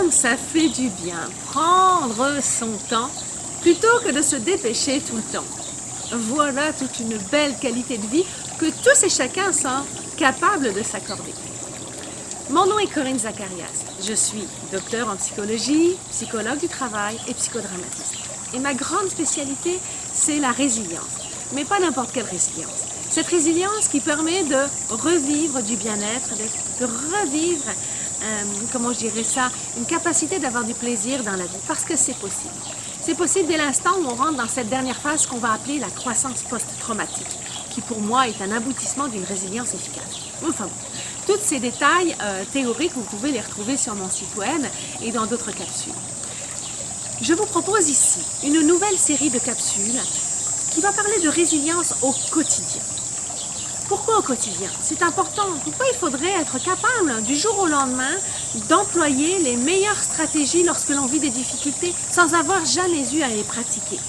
comme ça fait du bien, prendre son temps plutôt que de se dépêcher tout le temps. Voilà toute une belle qualité de vie que tous et chacun sont capables de s'accorder. Mon nom est Corinne Zacharias. Je suis docteur en psychologie, psychologue du travail et psychodramatiste. Et ma grande spécialité, c'est la résilience. Mais pas n'importe quelle résilience. Cette résilience qui permet de revivre du bien-être, de revivre, comment je dirais ça, une capacité d'avoir du plaisir dans la vie, parce que c'est possible. C'est possible dès l'instant où on rentre dans cette dernière phase qu'on va appeler la croissance post-traumatique, qui pour moi est un aboutissement d'une résilience efficace. Enfin bon, tous ces détails théoriques, vous pouvez les retrouver sur mon site web et dans d'autres capsules. Je vous propose ici une nouvelle série de capsules qui va parler de résilience au quotidien. Pourquoi au quotidien? C'est important. Pourquoi il faudrait être capable, du jour au lendemain, d'employer les meilleures stratégies lorsque l'on vit des difficultés sans avoir jamais eu à les pratiquer?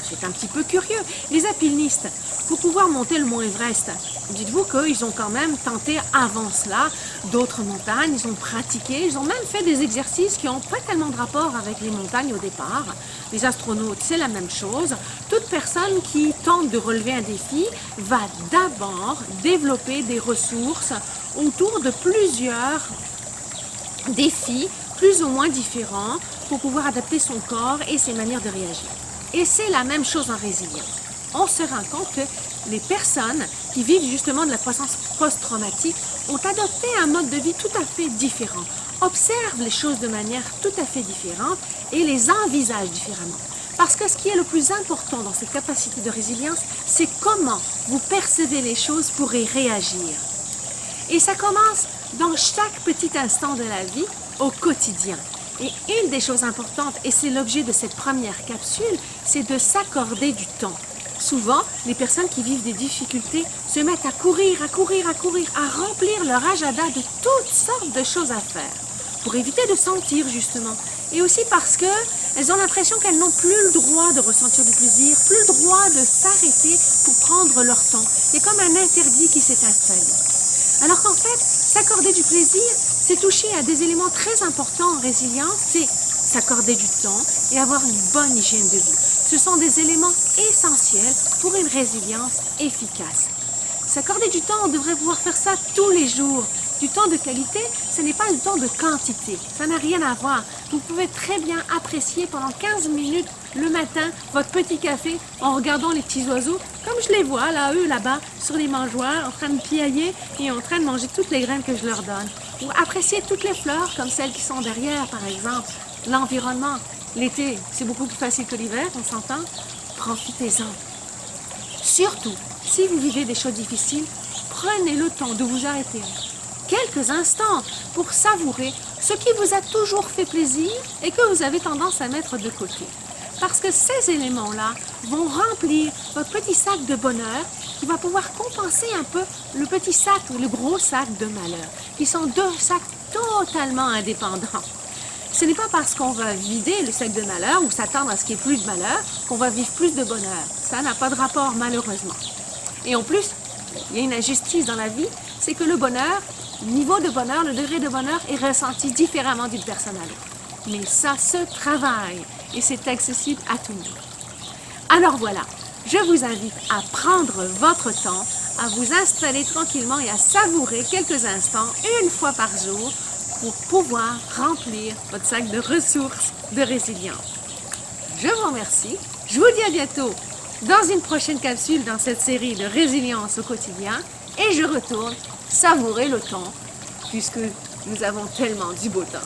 C'est un petit peu curieux. Les alpinistes, pour pouvoir monter le mont Everest, dites-vous qu'ils ont quand même tenté avant cela d'autres montagnes, ils ont pratiqué, ils ont même fait des exercices qui n'ont pas tellement de rapport avec les montagnes au départ. Les astronautes, c'est la même chose. Toute personne qui tente de relever un défi va d'abord développer des ressources autour de plusieurs défis, plus ou moins différents, pour pouvoir adapter son corps et ses manières de réagir. Et c'est la même chose en résilience. On se rend compte que les personnes qui vivent justement de la croissance post-traumatique ont adopté un mode de vie tout à fait différent, observent les choses de manière tout à fait différente et les envisagent différemment. Parce que ce qui est le plus important dans cette capacité de résilience, c'est comment vous percevez les choses pour y réagir. Et ça commence dans chaque petit instant de la vie, au quotidien. Et une des choses importantes, et c'est l'objet de cette première capsule, c'est de s'accorder du temps. Souvent, les personnes qui vivent des difficultés se mettent à courir, à remplir leur agenda de toutes sortes de choses à faire, pour éviter de sentir justement. Et aussi parce qu'elles ont l'impression qu'elles n'ont plus le droit de ressentir du plaisir, plus le droit de s'arrêter pour prendre leur temps. Il y a comme un interdit qui s'est installé. Alors qu'en fait, s'accorder du plaisir, c'est toucher à des éléments très importants en résilience, c'est s'accorder du temps et avoir une bonne hygiène de vie. Ce sont des éléments essentiels pour une résilience efficace. S'accorder du temps, on devrait pouvoir faire ça tous les jours. Du temps de qualité, ce n'est pas du temps de quantité. Ça n'a rien à voir. Vous pouvez très bien apprécier pendant 15 minutes le matin votre petit café en regardant les petits oiseaux, comme je les vois là, eux là-bas, sur les mangeoires, en train de piailler et en train de manger toutes les graines que je leur donne. Ou apprécier toutes les fleurs, comme celles qui sont derrière, par exemple. L'environnement. L'été, c'est beaucoup plus facile que l'hiver, on s'entend. Profitez-en. Surtout, si vous vivez des choses difficiles, prenez le temps de vous arrêter quelques instants pour savourer ce qui vous a toujours fait plaisir et que vous avez tendance à mettre de côté. Parce que ces éléments-là vont remplir votre petit sac de bonheur qui va pouvoir compenser un peu le petit sac ou le gros sac de malheur, qui sont deux sacs totalement indépendants. Ce n'est pas parce qu'on va vider le sac de malheur ou s'attendre à ce qu'il n'y ait plus de malheur qu'on va vivre plus de bonheur. Ça n'a pas de rapport, malheureusement. Et en plus, il y a une injustice dans la vie, c'est que le bonheur, le niveau de bonheur, le degré de bonheur est ressenti différemment d'une personne à l'autre. Mais ça se travaille et c'est accessible à tout le monde. Alors voilà, je vous invite à prendre votre temps, à vous installer tranquillement et à savourer quelques instants, une fois par jour, pour pouvoir remplir votre sac de ressources de résilience. Je vous remercie. Je vous dis à bientôt dans une prochaine capsule dans cette série de résilience au quotidien. Et je retourne savourer le temps puisque nous avons tellement du beau temps.